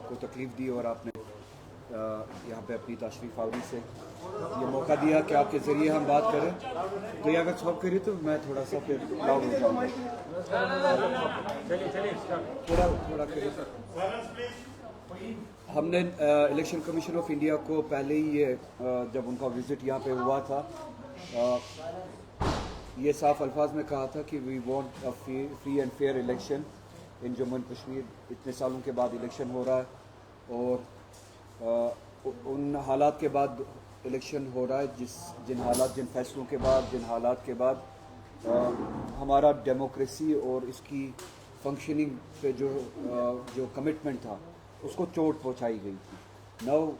को तकलीफ़ दी और आपने यहाँ पे अपनी तशरीफ़ आवरी से ये मौका दिया कि आपके ज़रिए हम बात करें। तो ये अगर सॉल्व करें तो मैं थोड़ा सा फिर लाउड हो जाऊँगा। थोड़ा करें। हमने इलेक्शन कमीशन ऑफ इंडिया को पहले ही ये जब उनका विज़िट यहाँ पे हुआ था ये साफ अल्फाज में कहा था कि we want a free and fair election in Jammu and Kashmir. इतने सालों के बाद इलेक्शन हो रहा है और उन हालात के बाद इलेक्शन हो रहा है जिन फैसलों के बाद, जिन हालात के बाद हमारा डेमोक्रेसी और इसकी फंक्शनिंग पे जो कमिटमेंट था उसको चोट पहुंचाई गई थी। नाउ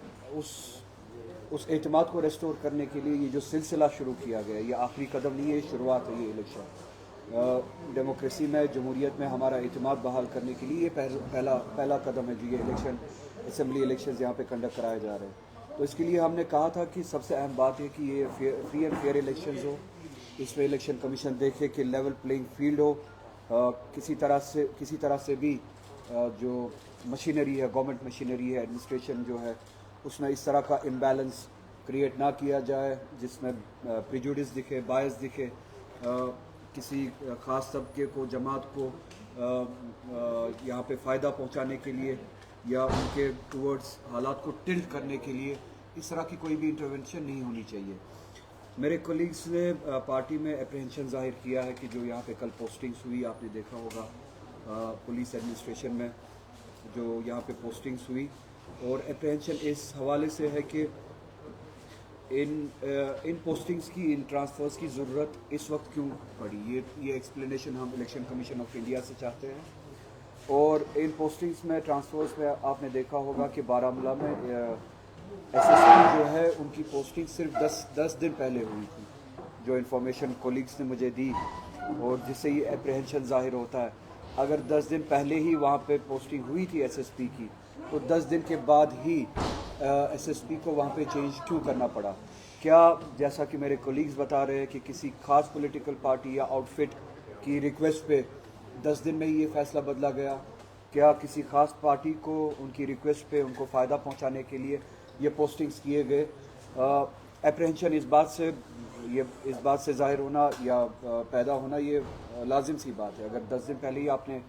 उस एतमाद को रेस्टोर करने के लिए ये जो सिलसिला शुरू किया गया, ये आखिरी कदम नहीं है, शुरुआत है ये इलेक्शन। डेमोक्रेसी में, जमहूरियत में हमारा एतमाद बहाल करने के लिए ये पहला कदम है जो ये इलेक्शन, असम्बली इलेक्शन यहाँ पे कंडक्ट कराए जा रहे हैं। तो इसके लिए हमने कहा था कि सबसे अहम बात है कि ये फ्री एंड फेयर इलेक्शंस हो, इसमें इलेक्शन कमीशन देखे कि लेवल प्लेइंग फील्ड हो, किसी तरह से भी जो मशीनरी है, गवर्नमेंट मशीनरी है, एडमिनिस्ट्रेशन जो है, उसमें इस तरह का इम्बैलेंस क्रिएट ना किया जाए जिसमें प्रेजुडिस दिखे, बायस दिखे, किसी ख़ास तबके को, जमात को यहाँ पे फ़ायदा पहुँचाने के लिए या उनके टूवर्ड्स हालात को टिल्ट करने के लिए इस तरह की कोई भी इंटरवेंशन नहीं होनी चाहिए। मेरे कोलीग्स ने पार्टी में अप्रहेंशन ज़ाहिर किया है कि जो यहाँ पे कल पोस्टिंग्स हुई, आपने देखा होगा पुलिस एडमिनिस्ट्रेशन में जो यहाँ पे पोस्टिंग्स हुई, और अप्रहेंशन इस हवाले से है कि इन पोस्टिंग्स की, इन ट्रांसफ़र्स की ज़रूरत इस वक्त क्यों पड़ी, ये एक्सप्लेनेशन हम इलेक्शन कमीशन ऑफ इंडिया से चाहते हैं। और इन पोस्टिंग्स में, ट्रांसफ़र्स में आपने देखा होगा कि बारामूला में एसएसपी जो है उनकी पोस्टिंग सिर्फ 10 दिन पहले हुई थी। जो इन्फॉर्मेशन कोलीग्स ने मुझे दी और जिससे ये अप्रहेंशन ज़ाहिर होता है, अगर 10 दिन पहले ही वहाँ पे पोस्टिंग हुई थी एसएसपी की, तो 10 दिन के बाद ही एसएसपी को वहाँ पे चेंज क्यों करना पड़ा? क्या जैसा कि मेरे कोलीग्स बता रहे हैं कि किसी खास पॉलिटिकल पार्टी या आउटफिट की रिक्वेस्ट पे 10 दिन में ही ये फ़ैसला बदला गया? क्या किसी ख़ास पार्टी को उनकी रिक्वेस्ट पे उनको फ़ायदा पहुँचाने के लिए ये पोस्टिंग्स किए गए? अप्रहेंशन इस बात से ज़ाहिर होना या पैदा होना ये लाजिम सी बात है। अगर 10 दिन पहले ही आपने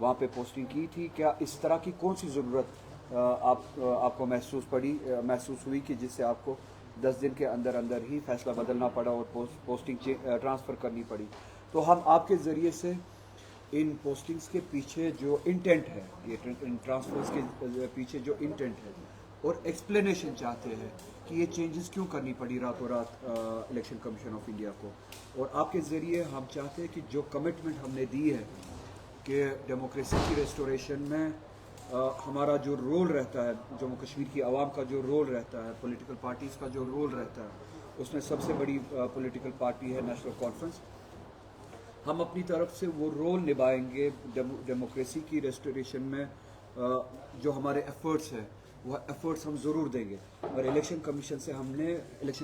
वहाँ पे पोस्टिंग की थी, क्या इस तरह की कौन सी ज़रूरत आपको महसूस हुई कि जिससे आपको 10 दिन के अंदर ही फ़ैसला बदलना पड़ा और पोस्टिंग ट्रांसफ़र करनी पड़ी? तो हम आपके ज़रिए से इन पोस्टिंग्स के पीछे जो इंटेंट है, ये इन ट्रांसफ़र्स के पीछे जो इंटेंट है और एक्सप्लेनेशन चाहते हैं कि ये चेंजेस क्यों करनी पड़ी रातों रात इलेक्शन कमीशन ऑफ इंडिया को। और आपके ज़रिए हम चाहते हैं कि जो कमिटमेंट हमने दी है कि डेमोक्रेसी की रेस्टोरेशन में हमारा जो रोल रहता है, जम्मू कश्मीर की आवाम का जो रोल रहता है, पॉलिटिकल पार्टीज़ का जो रोल रहता है, उसमें सबसे बड़ी पॉलिटिकल पार्टी है नेशनल कॉन्फ्रेंस। हम अपनी तरफ से वो रोल निभाएंगे डेमोक्रेसी की रेस्टोरेशन में। जो हमारे एफ़र्ट्स हैं वह एफ़र्ट्स हम ज़रूर देंगे। और इलेक्शन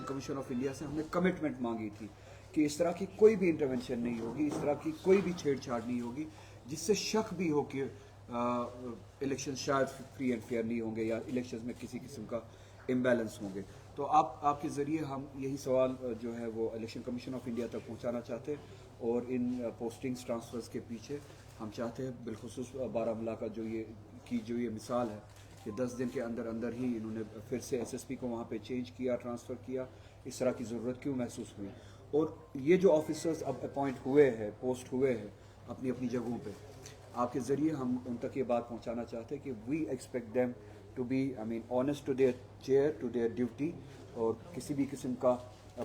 कमीशन ऑफ इंडिया से हमने कमिटमेंट मांगी थी कि इस तरह की कोई भी इंटरवेंशन नहीं होगी, इस तरह की कोई भी छेड़छाड़ नहीं होगी जिससे शक भी हो कि इलेक्शन शायद फ्री एंड फेयर नहीं होंगे या इलेक्शन में किसी किस्म का इम्बैलेंस होंगे। तो आपके ज़रिए हम यही सवाल जो है वो इलेक्शन कमीशन ऑफ इंडिया तक पहुंचाना चाहते हैं। और इन पोस्टिंग्स ट्रांसफ़र्स के पीछे हम चाहते हैं, बिलखुसूस बारामूला का जो ये मिसाल है कि 10 दिन के अंदर ही इन्होंने फिर से एसएसपी को वहाँ पे चेंज किया, ट्रांसफ़र किया, इस तरह की ज़रूरत क्यों महसूस हुई? और ये जो ऑफिसर्स अब अपॉइंट हुए हैं, पोस्ट हुए हैं अपनी अपनी जगहों पे, आपके ज़रिए हम उन तक ये बात पहुँचाना चाहते हैं कि we expect them to be honest to their chair, to their duty, और किसी भी किस्म का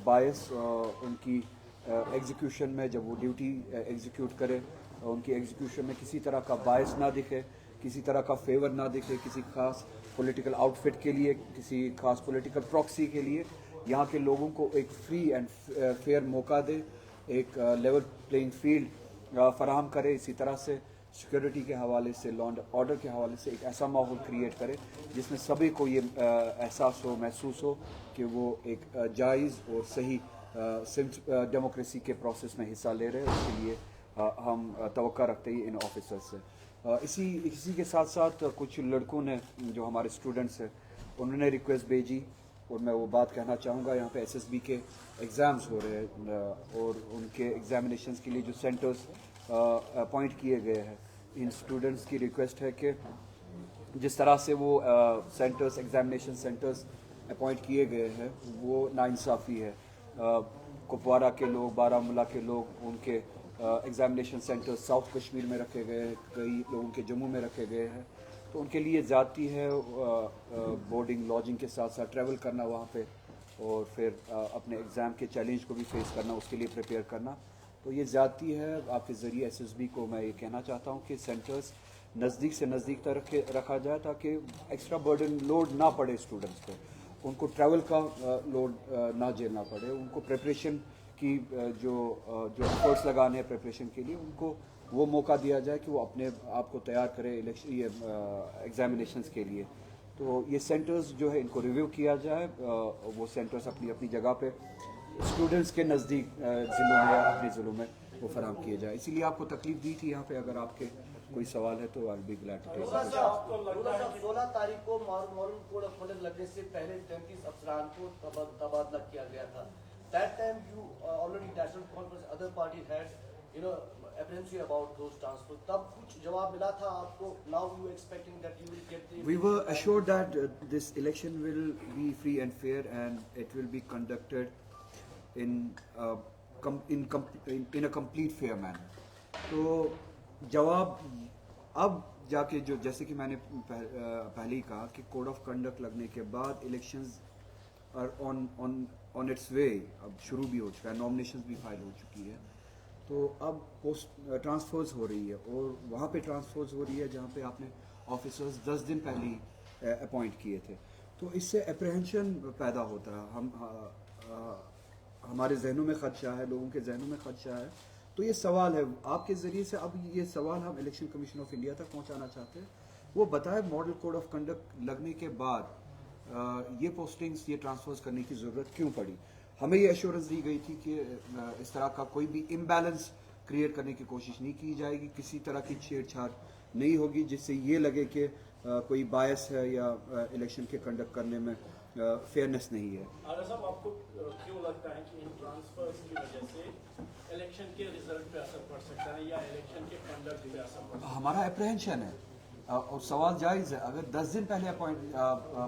बायस उनकी एग्जीक्यूशन में, जब वो ड्यूटी एग्जीक्यूट करे, उनकी एग्जीक्यूशन में किसी तरह का बायस ना दिखे, किसी तरह का फेवर ना दिखे किसी खास पॉलिटिकल आउटफिट के लिए, किसी खास पॉलिटिकल प्रॉक्सी के लिए। यहाँ के लोगों को एक फ्री एंड फेयर मौका दे, एक लेवल प्लेइंग फील्ड फराहम करे। इसी तरह से सिक्योरिटी के हवाले से, लॉ एंड ऑर्डर के हवाले से एक ऐसा माहौल क्रिएट करे जिसमें सभी को ये एहसास हो, महसूस हो कि वो एक जायज़ और सही डेमोक्रेसी के प्रोसेस में हिस्सा ले रहे हैं। उसके लिए हम तवक्का रखते हैं इन ऑफिसर्स से। اسی کے ساتھ ساتھ کچھ لڑکوں نے جو ہمارے اسٹوڈنٹس ہیں انہوں نے ریکویسٹ بھیجی اور میں وہ بات کہنا چاہوں گا. یہاں پہ ایس ایس بی کے ایگزامز ہو رہے ہیں اور ان کے ایگزامینیشنز کے لیے جو سینٹرز اپوائنٹ کیے گئے ہیں, ان اسٹوڈنٹس کی ریکویسٹ ہے کہ جس طرح سے وہ سینٹرز ایگزامینیشن سینٹرز اپوائنٹ کیے گئے ہیں وہ ناانصافی ہے. کپوارہ کے لوگ, بارہ مولہ کے لوگ, ان کے ایگزامینیشن سینٹرز ساؤتھ کشمیر میں رکھے گئے ہیں, کئی لوگوں کے جموں میں رکھے گئے ہیں, تو ان کے لیے زیادتی ہے بورڈنگ لاجنگ کے ساتھ ساتھ ٹریول کرنا وہاں پہ اور پھر اپنے ایگزام کے چیلنج کو بھی فیس کرنا, اس کے لیے پریپیئر کرنا, تو یہ زیادتی ہے. آپ کے ذریعے ایس ایس بی کو میں یہ کہنا چاہتا ہوں کہ سینٹرز نزدیک سے نزدیک تک رکھا جائے تاکہ ایکسٹرا برڈن لوڈ نہ پڑے اسٹوڈنٹس پہ, ان کو ٹریول کا لوڈ نہ جھیلنا پڑے, ان کو پریپریشن کی جو ایفرٹس لگانے ہیں پریپریشن کے لیے ان کو وہ موقع دیا جائے کہ وہ اپنے آپ کو تیار کرے ایگزامینیشنس کے لیے. تو یہ سینٹرز جو ہے ان کو ریویو کیا جائے, وہ سینٹرز اپنی اپنی جگہ پہ اسٹوڈنٹس کے نزدیک ضلعوں میں اپنے ضلعوں میں وہ فراہم کیے جائے. اسی لیے آپ کو تکلیف دی تھی یہاں پہ. اگر آپ کے کوئی سوال ہے تو آئی بی گلیڈ ٹو ٹیک. 16 تاریخ کو ماڈل کوڈ آف کنڈکٹ لگنے سے پہلے 33 افسران کو تبادلہ کیا گیا تھا. That time you already national conference other party had apprehension about those transfers. تب کچھ جواب ملا تھا آپ کو. Now you expecting that you will get the. We were assured that this election will be free and fair and it will be conducted in a complete fair manner. تو جواب اب جا کے جو جیسے کہ میں نے پہلے ہی کہا کہ کوڈ آف کنڈکٹ لگنے کے بعد elections are on its way, اب شروع بھی ہو چکا ہے, نامنیشنز بھی فائل ہو چکی ہے, تو اب پوسٹ ٹرانسفرز ہو رہی ہے اور وہاں پہ ٹرانسفرز ہو رہی ہے جہاں پہ آپ نے آفیسرز 10 دن پہلے ہی اپوائنٹ کیے تھے. تو اس سے اپریہنشن پیدا ہوتا ہے, ہمارے ذہنوں میں خدشہ ہے, لوگوں کے ذہنوں میں خدشہ ہے. تو یہ سوال ہے آپ کے ذریعے سے, اب یہ سوال ہم الیکشن کمیشن آف انڈیا تک پہنچانا چاہتے ہیں. وہ بتائے ماڈل کوڈ آف کنڈکٹ لگنے کے بعد یہ پوسٹنگز, یہ ٹرانسفرز کرنے کی ضرورت کیوں پڑی. ہمیں یہ ایشورنس دی گئی تھی کہ اس طرح کا کوئی بھی امبیلنس کریٹ کرنے کی کوشش نہیں کی جائے گی, کسی طرح کی چھیڑ چھاڑ نہیں ہوگی جس سے یہ لگے کہ کوئی باعث ہے یا الیکشن کے کنڈکٹ کرنے میں فیئرنیس نہیں ہے. صاحب آپ کو کیوں لگتا ہے کہ ان ٹرانسفرز کی وجہ سے الیکشن کے رزلٹ پہ اثر پڑ سکتا ہے یا الیکشن کے کنڈکٹ پہ اثر پڑ سکتا ہے؟ ہمارا اپریہنشن ہے اور سوال جائز ہے. اگر 10 دن پہلے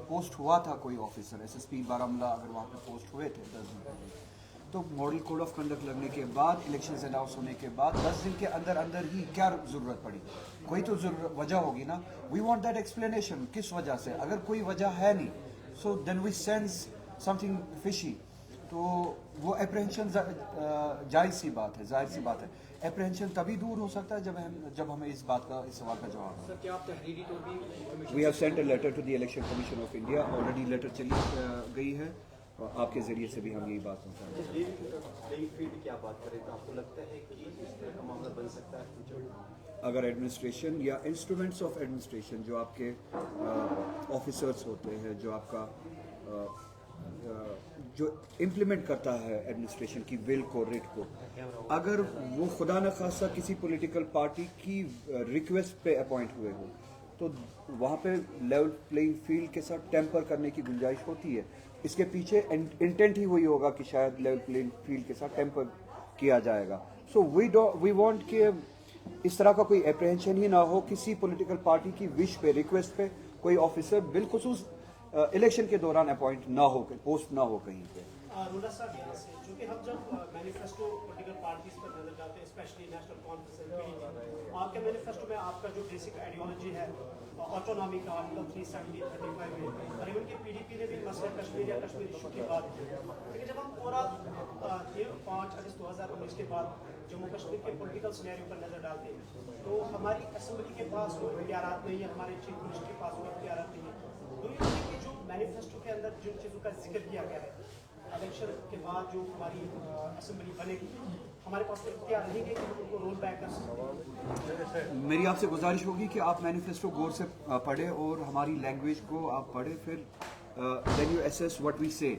پوسٹ ہوا تھا کوئی آفیسر, ایس ایس پی بارہ مولہ اگر وہاں پہ پوسٹ ہوئے تھے 10 دن پہلے, تو ماڈل کوڈ آف کنڈکٹ لگنے کے بعد الیکشنز اناؤنس ہونے کے بعد 10 دن کے اندر اندر ہی کیا ضرورت پڑی, کوئی تو وجہ ہوگی نا. وی وانٹ دیٹ ایکسپلینیشن, کس وجہ سے. اگر کوئی وجہ ہے نہیں سو دین وی سینس سم تھنگ فشی. تو وہ اپریہنشن جائز سی بات ہے, ظاہر سی بات ہے. اپریہنشن تبھی دور ہو سکتا ہے جب ہمیں اس سوال کا جواب ہے. سر کیا آپ تحریری طور بھی we have sent a letter to the election commission of India, already letter چلی گئی ہے, آپ کے ذریعے سے بھی ہم یہی بات پہنچائیں گے. پلینگ فیلڈ کی آپ بات کریں تو آپ کو لگتا ہے کہ اس طرح کا معاملہ بن سکتا ہے فیوچر میں؟ اگر ایڈمنسٹریشن یا انسٹرومنٹس آف ایڈمنسٹریشن جو آپ کے آفیسرس ہوتے ہیں, جو آپ کا جو امپلیمنٹ کرتا ہے ایڈمنسٹریشن کی ول کو, ریٹ کو, اگر وہ خدا نخواستہ کسی پولیٹیکل پارٹی کی ریکویسٹ پہ اپوائنٹ ہوئے ہو تو وہاں پہ لیول پلینگ فیلڈ کے ساتھ ٹیمپر کرنے کی گنجائش ہوتی ہے. اس کے پیچھے انٹینٹ ہی وہی ہوگا کہ شاید لیول پلینگ فیلڈ کے ساتھ ٹیمپر کیا جائے گا. سو وی وانٹ کہ اس طرح کا کوئی اپریہنشن ہی نہ ہو کسی پولیٹیکل پارٹی کی وش پہ, ریکویسٹ پہ کوئی آفیسر بالخصوص الیکشن کے دوران اپوائنٹ نہ ہو, پوسٹ نہ ہو کہیں پہ. رولر صاحب یہاں سے چونکہ ہم جب مینیفیسٹو پولیٹیکل پارٹیز پر نظر ڈالتے ہیں, اسپیشلی نیشنل کانفرنس, آپ کے مینیفیسٹو میں آپ کا جو بیسک آئیڈیالوجی ہے آٹونامی کا آرٹیکل 370-35 میں, اور ایون کہ پی ڈی پی نے بھی مسئلہ کشمیر یا کشمیر ایشو کی بات کی. لیکن جب ہم پورا 5 اگست 2019 کے بعد جموں کشمیر کے پولیٹیکل سینیریو پر نظر ڈالتے ہیں تو ہماری اسمبلی کے پاس وہ اختیارات نہیں ہیں, ہمارے چیف منسٹر کے پاس وہ اختیارات نہیں ہیں. تو یہ جو مینیفیسٹو کے اندر جن چیزوں کا ذکر کیا گیا ہے, الیکشن کے بعد جو ہماری اسمبلی بنے گی ہمارے پاس تو اختیار نہیں ہے کہ ہم ان کو رول بیک کر سکیں. میری آپ سے گزارش ہوگی کہ آپ مینیفیسٹو غور سے پڑھیں اور ہماری لینگویج کو آپ پڑھیں, پھر then you assess what we say.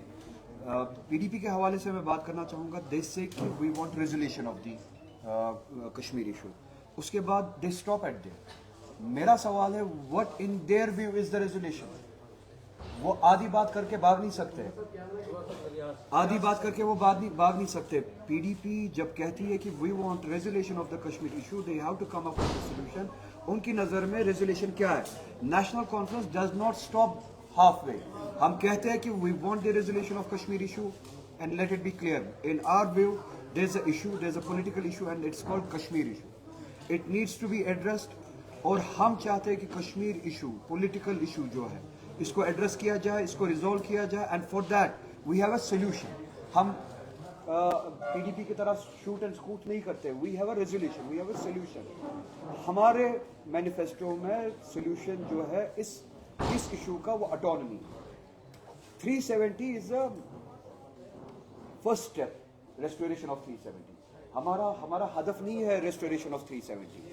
P D P کے حوالے سے میں بات کرنا چاہوں گا. دے سے کہ we want resolution of the Kashmir issue, اس کے بعد دے اسٹاپ ایٹ دیر. मेरा सवाल है what in their view is the resolution. वो आधी बात करके भाग नहीं सकते, आधी बात करके वो भाग नहीं सकते. पीडीपी जब कहती है कि we want resolution of the Kashmir issue, they have to come up with a solution. उनकी नजर में रेजोल्यूशन क्या है? National Conference does not stop half way. हम कहते हैं कि we want the resolution of Kashmir issue and let it be clear. In our view there is a issue, there is a political issue and it's called Kashmir issue. It needs to be addressed. और हम चाहते हैं कि Kashmir issue, political issue जो है, इसको address किया जाए, इसको रिजॉल्व किया जाए. And for that we have a solution. हम पीडीपी की तरह शूट एंड स्कूट नहीं करते. We have a resolution, we have a solution. हमारे मैनिफेस्टो में सोल्यूशन जो है इस इशू का वो autonomy. 370 is a first step, restoration of 370. हमारा हदफ नहीं है रेस्टोरेशन ऑफ 370.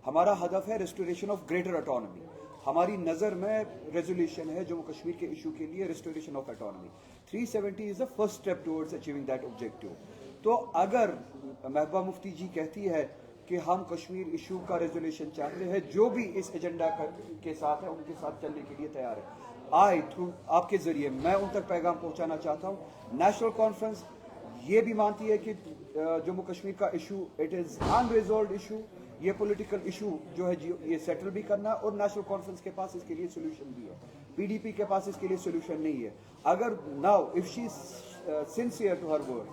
हमारा हदफ है रेस्टोरेशन ऑफ ग्रेटर ऑटोनॉमी. हमारी नज़र में रेजोल्यूशन है जम्मू कश्मीर के इशू के लिए restoration of autonomy. 370 is the first step towards achieving that objective. तो अगर महबूबा मुफ्ती जी कहती है कि हम कश्मीर इशू का रेजोल्यूशन चाहते हैं, जो भी इस एजेंडा के साथ है उनके साथ चलने के लिए तैयार है. थ्रू आपके जरिए मैं उन तक पैगाम पहुंचाना चाहता हूँ. नेशनल कॉन्फ्रेंस ये भी मानती है कि जम्मू कश्मीर का issue it is unresolved issue. ये पॉलिटिकल इशू जो है ये सेटल भी करना, और नेशनल कॉन्फ्रेंस के पास इसके लिए सोल्यूशन भी है. पीडीपी के पास इसके लिए सोल्यूशन नहीं है. अगर now if she sincere to her word,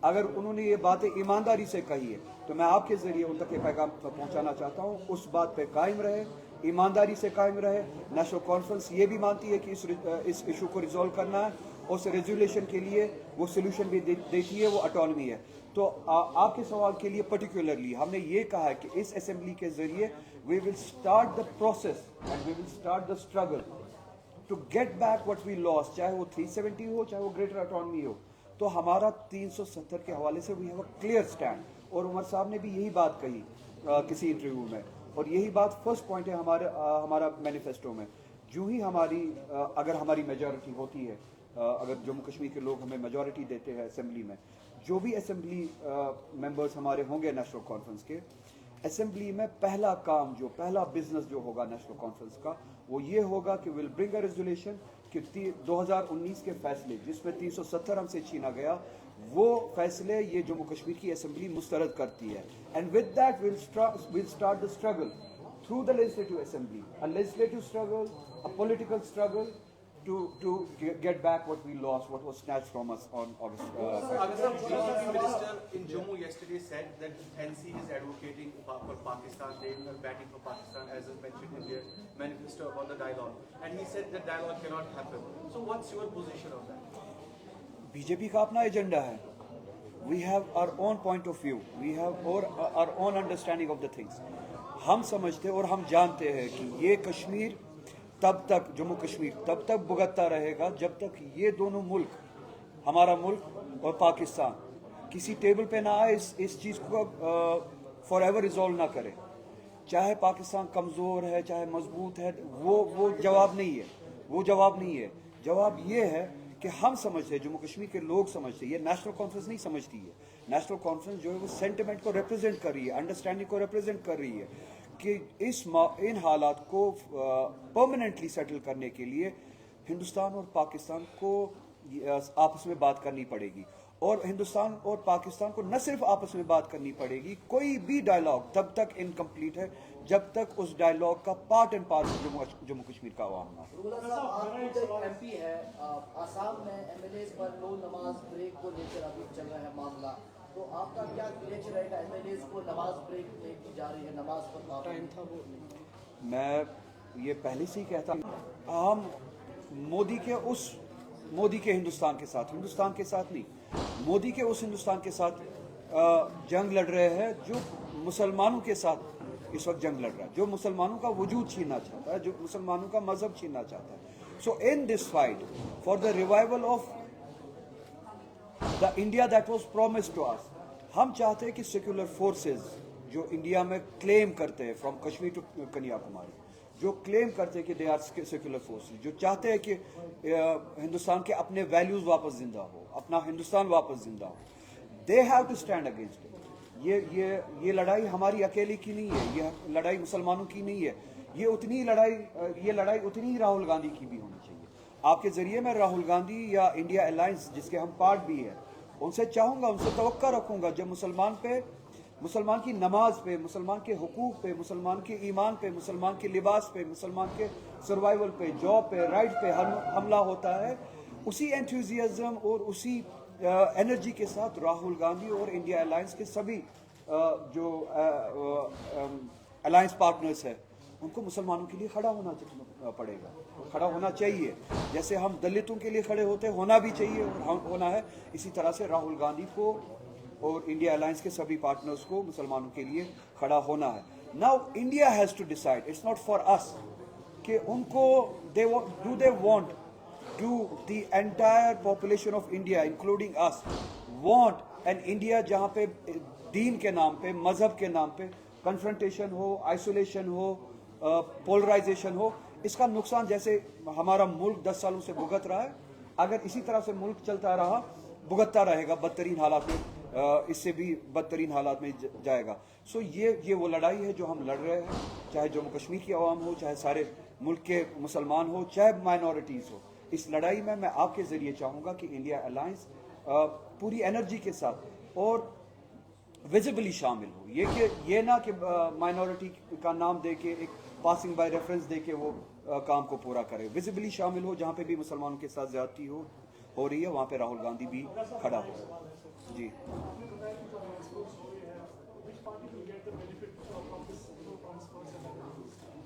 अगर उन्होंने ये बातें ईमानदारी से कही है, तो मैं आपके जरिए उन तक ये पैगाम पहुंचाना चाहता हूँ. उस बात पे कायम रहे, ईमानदारी से कायम रहे. नेशनल कॉन्फ्रेंस ये भी मानती है कि इस इशू को रिजॉल्व करना है. उस रेजोल्यूशन के लिए वो सोल्यूशन भी देती है, वो ऑटोनॉमी है. तो आपके सवाल के लिए पर्टिकुलरली हमने ये कहा है कि इस असेंबली के जरिए we will start the process and we will start the struggle to get back what we lost. चाहे वो 370 हो, चाहे वो ग्रेटर ऑटोनॉमी हो. तो हमारा 370 के हवाले से we have a clear stand. और उमर साहब ने भी यही बात कही किसी इंटरव्यू में, और यही बात फर्स्ट पॉइंट है हमारा मैनिफेस्टो में. जो ही अगर हमारी मेजॉरिटी होती है, अगर जम्मू कश्मीर के लोग हमें मेजॉरिटी देते हैं असेंबली में, जो भी असेंबली मेंबर्स हमारे होंगे नेशनल कॉन्फ्रेंस के, असेंबली में पहला बिजनेस जो होगा नेशनल कॉन्फ्रेंस का, वो ये होगा कि विल ब्रिंग अ रेजोल्यूशन कि 2019 के फैसले जिसमें 370 हमसे छीना गया, वो फैसले ये जम्मू कश्मीर की असेंबली मुस्तरद करती है. And with that will start the struggle through the legislative assembly, a legislative struggle, a political struggle to get back what we lost, what was snatched from us on August. BJP minister in Jammu yesterday said that NC is advocating for Pakistan, they are batting for Pakistan, as is mentioned in their manifesto about the dialogue, and he said that dialogue cannot happen. So what's your position on that? BJP का अपना agenda है. We have our own point of view. We have our own understanding of the things. हम समझते और हम जानते हैं कि ये कश्मीर जम्मू कश्मीर तब तक भुगतता रहेगा जब तक ये दोनों मुल्क, हमारा मुल्क और पाकिस्तान, किसी टेबल पे ना आए, इस चीज़ को फॉर एवर रिजॉल्व ना करे. चाहे पाकिस्तान कमज़ोर है, चाहे मजबूत है, वो जवाब नहीं है. वो जवाब नहीं है. जवाब ये है कि हम समझते हैं, जम्मू कश्मीर के लोग समझते हैं, ये नेशनल कॉन्फ्रेंस नहीं समझती है. नेशनल कॉन्फ्रेंस जो है वो सेंटिमेंट को रिप्रेजेंट कर रही है, अंडरस्टैंडिंग को रिप्रेजेंट कर रही है कि इन हालात को परमानेंटली सेटल करने के लिए हिंदुस्तान और पाकिस्तान को आपस में बात करनी पड़ेगी. और हिंदुस्तान और पाकिस्तान को न सिर्फ आपस में बात करनी पड़ेगी, कोई भी डायलॉग तब तक इनकम्प्लीट है जब तक उस डायलॉग का part and parcel Jammu Kashmir का आवाम ना. एमपी है आसाम में, एमएलए पर नो नमाज ब्रेक को लेकर अभी चल रहा है मामला, तो आपका क्या रिएक्शन रहेगा? एमएलए को नमाज ब्रेक की जा रही है, नमाज पर टाइम था वो. मैं ये पहले से ही कहता हूँ, हम मोदी के हिंदुस्तान के साथ नहीं, मोदी के उस हिंदुस्तान के साथ जंग लड़ रहे हैं जो मुसलमानों के साथ इस वक्त जंग लड़ रहा है, जो मुसलमानों का वजूद छीनना चाहता है, जो मुसलमानों का मजहब छीनना चाहता है. So in this fight for the revival of the India that was promised to us, हम चाहते हैं कि सेक्युलर फोर्सेस जो इंडिया में क्लेम करते हैं, फ्रॉम कश्मीर टू कन्याकुमारी, जो क्लेम करते हैं कि दे आर सेक्युलर फोर्सेस, जो चाहते हैं कि हिंदुस्तान के अपने वैल्यूज वापस जिंदा हो, अपना हिंदुस्तान वापस जिंदा हो, they have to stand against it. ये लड़ाई हमारी अकेले की नहीं है, ये लड़ाई मुसलमानों की नहीं है, ये लड़ाई उतनी ही राहुल गांधी की भी होनी चाहिए। आपके ज़रिए मैं राहुल गांधी या इंडिया अलायंस जिसके हम पार्ट भी हैं उनसे चाहूँगा, उनसे तवक्का रखूँगा, जब मुसलमान की नमाज पे, मुसलमान के हुकूक पे, मुसलमान के ईमान पे, मुसलमान के लिबास पे, मुसलमान के सर्वाइवल पे, जॉब पे, राइट पे हमला होता है, उसी एंथुजियाज्म और उसी एनर्जी के साथ राहुल गांधी और इंडिया अलायंस के सभी जो अलायंस पार्टनर्स है उनको मुसलमानों के लिए खड़ा होना पड़ेगा, खड़ा होना चाहिए। जैसे हम दलितों के लिए खड़े होते होना भी चाहिए और होना है, इसी तरह से राहुल गांधी को और इंडिया अलायंस के सभी पार्टनर्स को मुसलमानों के लिए खड़ा होना है। Now India has to decide, it's not for us कि उनको they want do the entire population of India including us want an India जहाँ पे दीन के नाम पे, मजहब के नाम पे कन्फ्रंटेशन हो, आइसोलेशन हो, पोलराइजेशन हो। इसका नुकसान जैसे हमारा मुल्क 10 सालों से भुगत रहा है, अगर इसी तरह से मुल्क चलता रहा, भुगतता रहेगा बदतरीन हालात में, इससे भी बदतरीन हालात में जाएगा। सो ये वो लड़ाई है जो हम लड़ रहे हैं, चाहे जम्मू कश्मीर की आवाम हो, चाहे सारे मुल्क के मुसलमान हो, चाहे माइनॉरिटीज़ हो। इस लड़ाई में मैं आपके ज़रिए चाहूँगा कि इंडिया अलायंस पूरी एनर्जी के साथ और विजिबली शामिल हो। ये ना कि माइनॉरिटी का नाम दे के, एक पासिंग बाय रेफरेंस दे के वो काम को पूरा करे। विजिबली शामिल हो, जहाँ पे भी मुसलमानों के साथ ज्यादती हो रही है वहाँ पे राहुल गांधी भी खड़ा हो। जी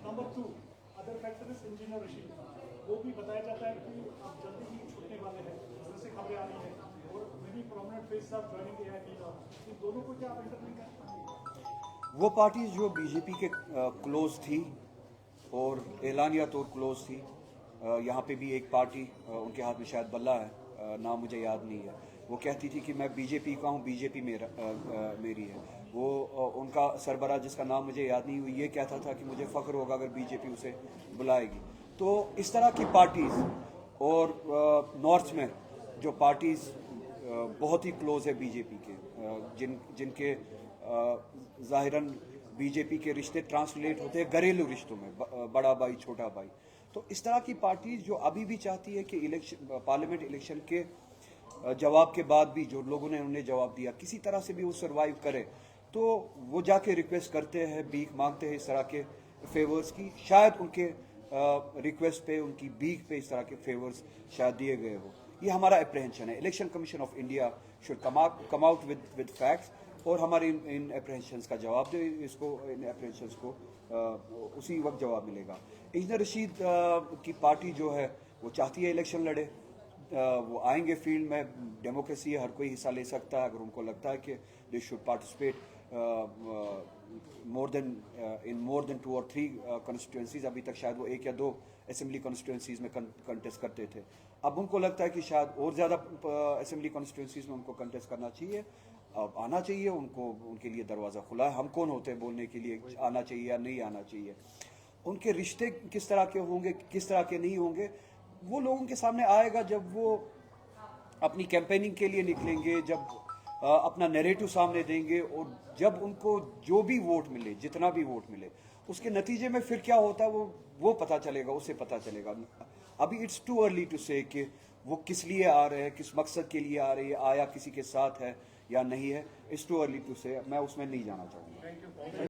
number 2 other factor is engineer Rashid, वो भी बताया जाता है कि आप जल्दी ही छूटने वाले हैं, जैसे खबरें आ रही हैं, और many prominent face of joining AIP का, इन दोनों को क्या आप इंटरव्यू करें? वो पार्टीज जो बीजेपी के क्लोज थी और एलानिया तौर क्लोज थी, यहाँ पे भी एक पार्टी उनके हाथ में शायद बल्ला है, नाम मुझे याद नहीं है, वो कहती थी कि मैं बीजेपी का हूँ, बीजेपी मेरी है। वो उनका सरबराह जिसका नाम मुझे याद नहीं, वो ये कहता था कि मुझे फ़ख्र होगा अगर बीजेपी उसे बुलाएगी। तो इस तरह की पार्टीज़ और नॉर्थ में जो पार्टीज़ बहुत ही क्लोज है बीजेपी के, जिनके ज़ाहिरन बीजेपी के रिश्ते ट्रांसलेट होते हैं घरेलू रिश्तों में, बड़ा भाई छोटा भाई। तो इस तरह की पार्टीज जो अभी भी चाहती है कि पार्लियामेंट इलेक्शन के जवाब के बाद भी जो लोगों ने उन्हें जवाब दिया किसी तरह से भी वो सरवाइव करे, तो वो जाके रिक्वेस्ट करते हैं, भीख मांगते हैं इस तरह के फेवर्स की। शायद उनके रिक्वेस्ट पे, उनकी भीख पे इस तरह के फेवर्स शायद दिए गए हो। ये हमारा अप्रहेंशन है। Election commission of India should come out with facts और हमारे इन अप्रहेंशंस का जवाब दे, इसको इन अप्रहेंशंस को उसी वक्त जवाब मिलेगा। इंजीनियर रशीद की पार्टी जो है वो चाहती है इलेक्शन लड़े, वो आएंगे फील्ड में, डेमोक्रेसी है, हर कोई हिस्सा ले सकता है अगर उनको लगता है कि they should participate more than 2 और 3 कॉन्स्टिट्यूंसीज। अभी तक शायद वो 1 या 2 असेंबली कॉन्स्टिट्यूंसीज में कंटेस्ट करते थे, अब उनको लगता है कि शायद और ज़्यादा असेंबली कॉन्स्टिट्यूंसीज में उनको कंटेस्ट करना चाहिए, अब आना चाहिए उनको, उनके लिए दरवाज़ा खुला है। हम कौन होते हैं बोलने के लिए आना चाहिए या नहीं आना चाहिए। उनके रिश्ते किस तरह के होंगे, किस तरह के नहीं होंगे, वो लोगों के सामने आएगा जब वो अपनी कैंपेनिंग के लिए निकलेंगे, जब अपना नैरेटिव सामने देंगे, और जब उनको जो भी वोट मिले, जितना भी वोट मिले, उसके नतीजे में फिर क्या होता है वो पता चलेगा, उससे पता चलेगा। अभी इट्स टू अर्ली टू से कि वो किस लिए आ रहे हैं, किस मकसद के लिए आ रहे हैं, आया किसी के साथ है या नहीं है, इट्स टू अर्ली टू से, मैं उसमें नहीं जाना चाहूँगा।